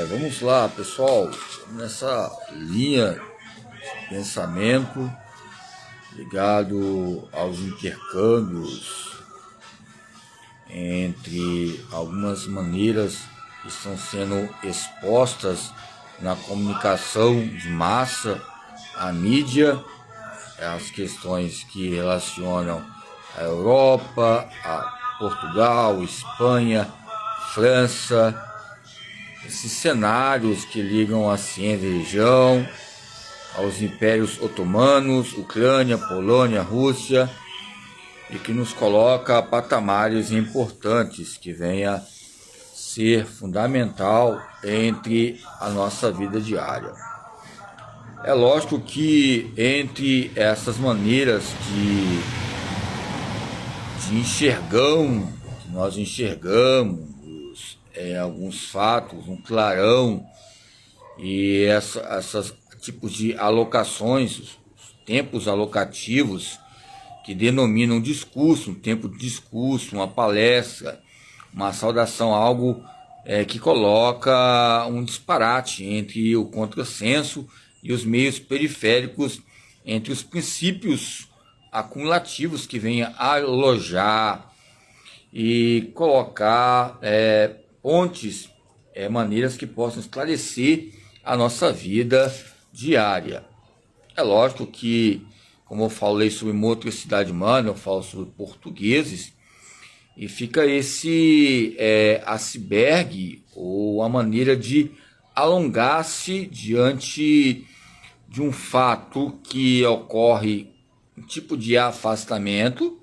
Vamos lá, pessoal, nessa linha de pensamento ligado aos intercâmbios entre algumas maneiras que estão sendo expostas na comunicação de massa, a mídia, as questões que relacionam a Europa, a Portugal, Espanha, França, esses cenários que ligam a ciência e religião, aos impérios otomanos, Ucrânia, Polônia, Rússia, e que nos coloca a patamares importantes que venha ser fundamental entre a nossa vida diária. É lógico que entre essas maneiras de enxergão, que nós enxergamos alguns fatos, um clarão, e essas tipos de alocações, os tempos alocativos que denominam discurso, um tempo de discurso, uma palestra, uma saudação, algo que coloca um disparate entre o contrassenso e os meios periféricos, entre os princípios acumulativos que vêm a alojar e colocar pontes, maneiras que possam esclarecer a nossa vida diária. É lógico que, como eu falei sobre motricidade humana, eu falo sobre portugueses, e fica esse iceberg, ou a maneira de alongar-se diante de um fato que ocorre, um tipo de afastamento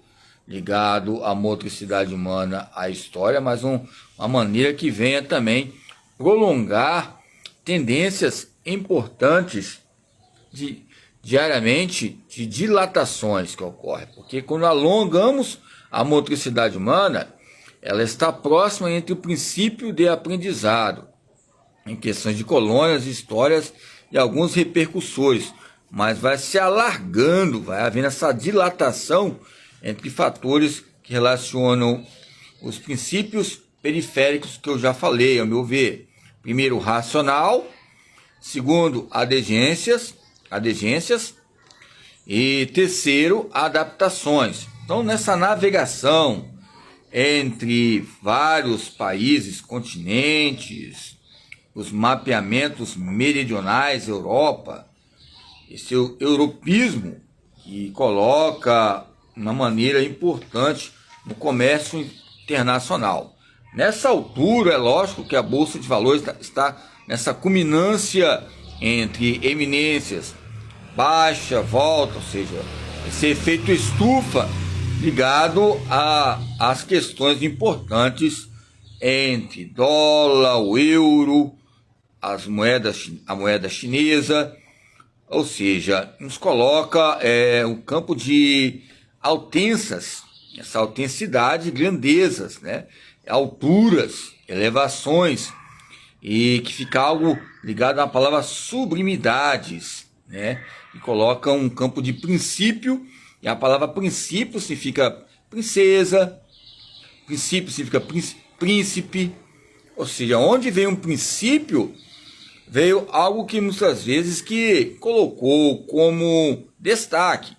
ligado à motricidade humana, à história, mas uma maneira que venha também prolongar tendências importantes diariamente de dilatações que ocorrem, porque quando alongamos a motricidade humana, ela está próxima entre o princípio de aprendizado, em questões de colônias, histórias e alguns repercussores, mas vai se alargando, vai havendo essa dilatação entre fatores que relacionam os princípios periféricos que eu já falei, ao meu ver. Primeiro, racional. Segundo, adegências. E terceiro, adaptações. Então, nessa navegação entre vários países, continentes, os mapeamentos meridionais, Europa, esse europismo que coloca uma maneira importante no comércio internacional. Nessa altura, é lógico que a Bolsa de Valores está nessa culminância entre eminências, baixa, volta, ou seja, esse efeito estufa ligado às questões importantes entre dólar, o euro, a moeda chinesa, ou seja, nos coloca um campo de altensas, essa altensidade, grandezas, né? Alturas, elevações, e que fica algo ligado à palavra sublimidades, né? E coloca um campo de princípio, e a palavra princípio significa princesa, princípio significa príncipe, ou seja, onde veio um princípio, veio algo que muitas vezes que colocou como destaque.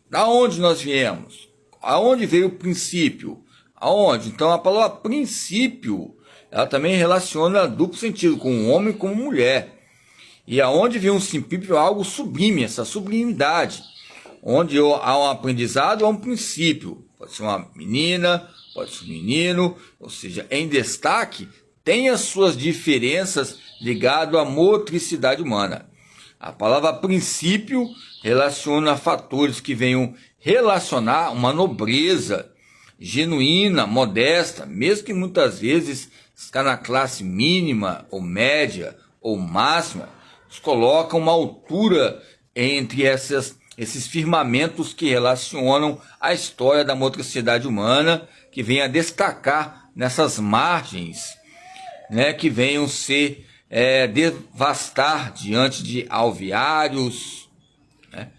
Da onde nós viemos? Aonde veio o princípio? Aonde? Então a palavra princípio, ela também relaciona duplo sentido, com um homem e com uma mulher. E aonde vem um princípio, algo sublime, essa sublimidade. Onde há um aprendizado, há um princípio. Pode ser uma menina, pode ser um menino, ou seja, em destaque, tem as suas diferenças ligado à motricidade humana. A palavra princípio relaciona fatores que venham relacionar uma nobreza genuína, modesta, mesmo que muitas vezes está na classe mínima ou média ou máxima, nos coloca uma altura entre esses firmamentos que relacionam a história da motricidade humana, que vem a destacar nessas margens, né, que venham se devastar diante de alveários, né,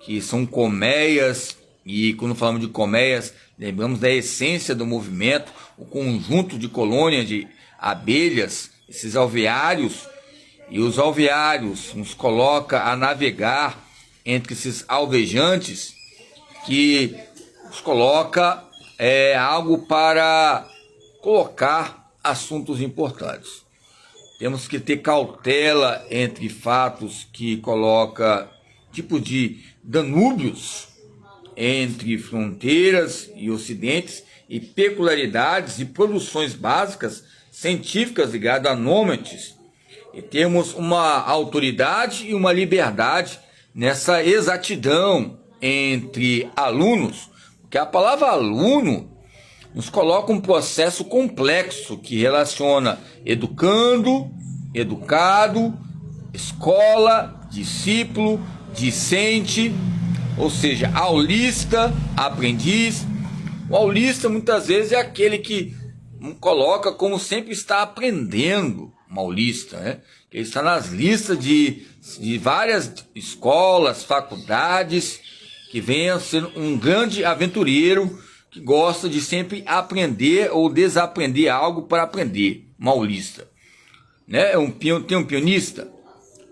que são colmeias, e quando falamos de colmeias, lembramos da essência do movimento, o conjunto de colônia de abelhas, esses alveários, e os alveários nos coloca a navegar entre esses alvejantes, que nos coloca algo para colocar assuntos importantes. Temos que ter cautela entre fatos que coloca tipo de danúbios entre fronteiras e ocidentes, e peculiaridades e produções básicas científicas ligadas a nômades. E temos uma autoridade e uma liberdade nessa exatidão entre alunos, porque a palavra aluno nos coloca um processo complexo que relaciona educando, educado, escola, discípulo, discente, ou seja, aulista, aprendiz. O aulista muitas vezes é aquele que coloca como sempre está aprendendo, aulista, né? Ele está nas listas de várias escolas, faculdades, que venha ser um grande aventureiro que gosta de sempre aprender ou desaprender algo para aprender, aulista, né? Tem um pianista.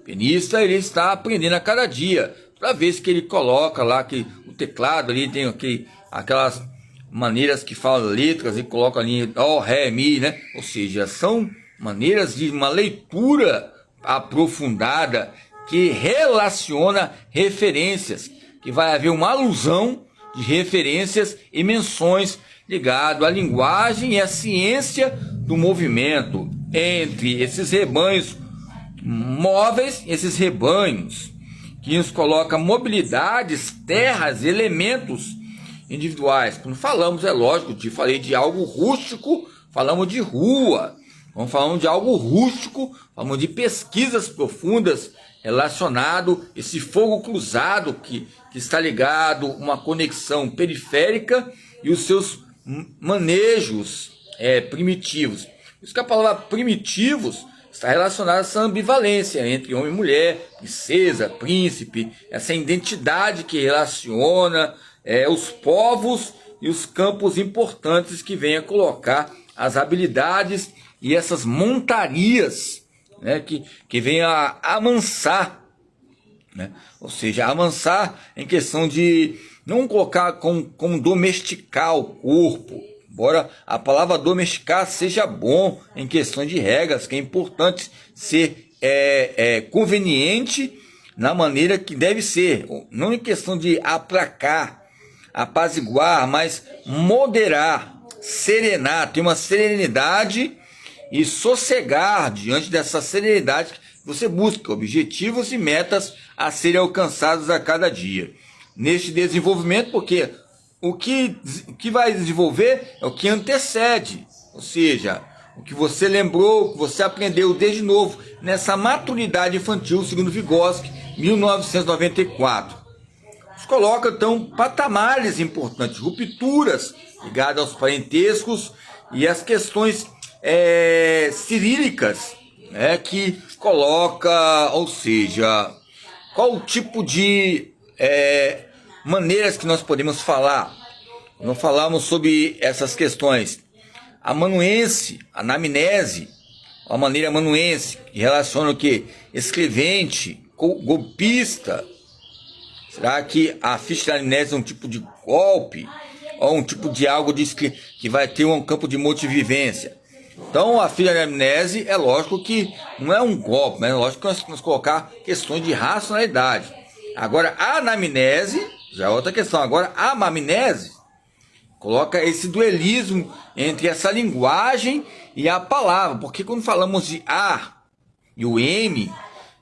O pianista, ele está aprendendo a cada dia, toda vez que ele coloca lá que o teclado ali tem aquelas maneiras que falam letras e coloca ali Dó, Ré, Mi, né? Ou seja, são maneiras de uma leitura aprofundada que relaciona referências, que vai haver uma alusão de referências e menções ligado à linguagem e à ciência do movimento entre esses rebanhos móveis, esses rebanhos que nos coloca mobilidades, terras, elementos individuais. Quando falamos, é lógico, falei de algo rústico, falamos de rua. Quando falamos de algo rústico, falamos de pesquisas profundas relacionado a esse fogo cruzado que está ligado a uma conexão periférica e os seus manejos primitivos. Por isso que a palavra primitivos está relacionada a essa ambivalência entre homem e mulher, princesa, príncipe, essa identidade que relaciona os povos e os campos importantes que vem a colocar as habilidades e essas montarias, né, que vem a amansar, né? Ou seja, amansar em questão de não colocar como domesticar o corpo, embora a palavra domesticar seja bom em questão de regras, que é importante ser conveniente na maneira que deve ser, não em questão de aplacar, apaziguar, mas moderar, serenar, ter uma serenidade e sossegar diante dessa serenidade que você busca objetivos e metas a serem alcançados a cada dia. Neste desenvolvimento, porque o que vai desenvolver é o que antecede, ou seja, o que você lembrou, o que você aprendeu desde novo, nessa maturidade infantil, segundo Vygotsky, 1994. Nos coloca, então, patamares importantes, rupturas ligadas aos parentescos e as questões cirílicas, né, que coloca, ou seja, qual o tipo de maneiras que nós podemos falar. Nós falamos sobre essas questões. A amanuense, a anamnese, a maneira amanuense, que relaciona o quê? Escrevente, golpista. Será que a ficha de anamnese é um tipo de golpe? Ou um tipo de algo que vai ter um campo de motivivência? Então, a ficha de anamnese é lógico que não é um golpe, mas é lógico que nós temos que colocar questões de racionalidade. Agora, a anamnese já é outra questão. Agora, a mamnese coloca esse duelismo entre essa linguagem e a palavra, porque quando falamos de A e o M,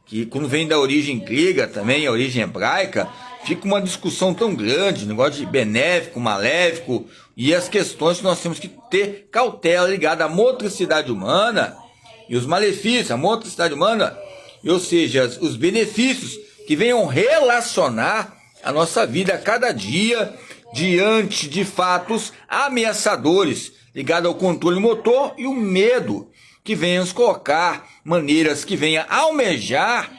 que quando vem da origem grega também, a origem hebraica, fica uma discussão tão grande, negócio de benéfico, maléfico, e as questões que nós temos que ter cautela ligada à motricidade humana e os malefícios, a motricidade humana, ou seja, os benefícios que venham relacionar a nossa vida a cada dia diante de fatos ameaçadores ligados ao controle motor e o medo que venha nos colocar maneiras que venha almejar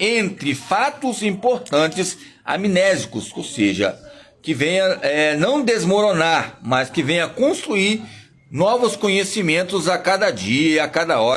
entre fatos importantes amnésicos, ou seja, que venha não desmoronar, mas que venha construir novos conhecimentos a cada dia, a cada hora.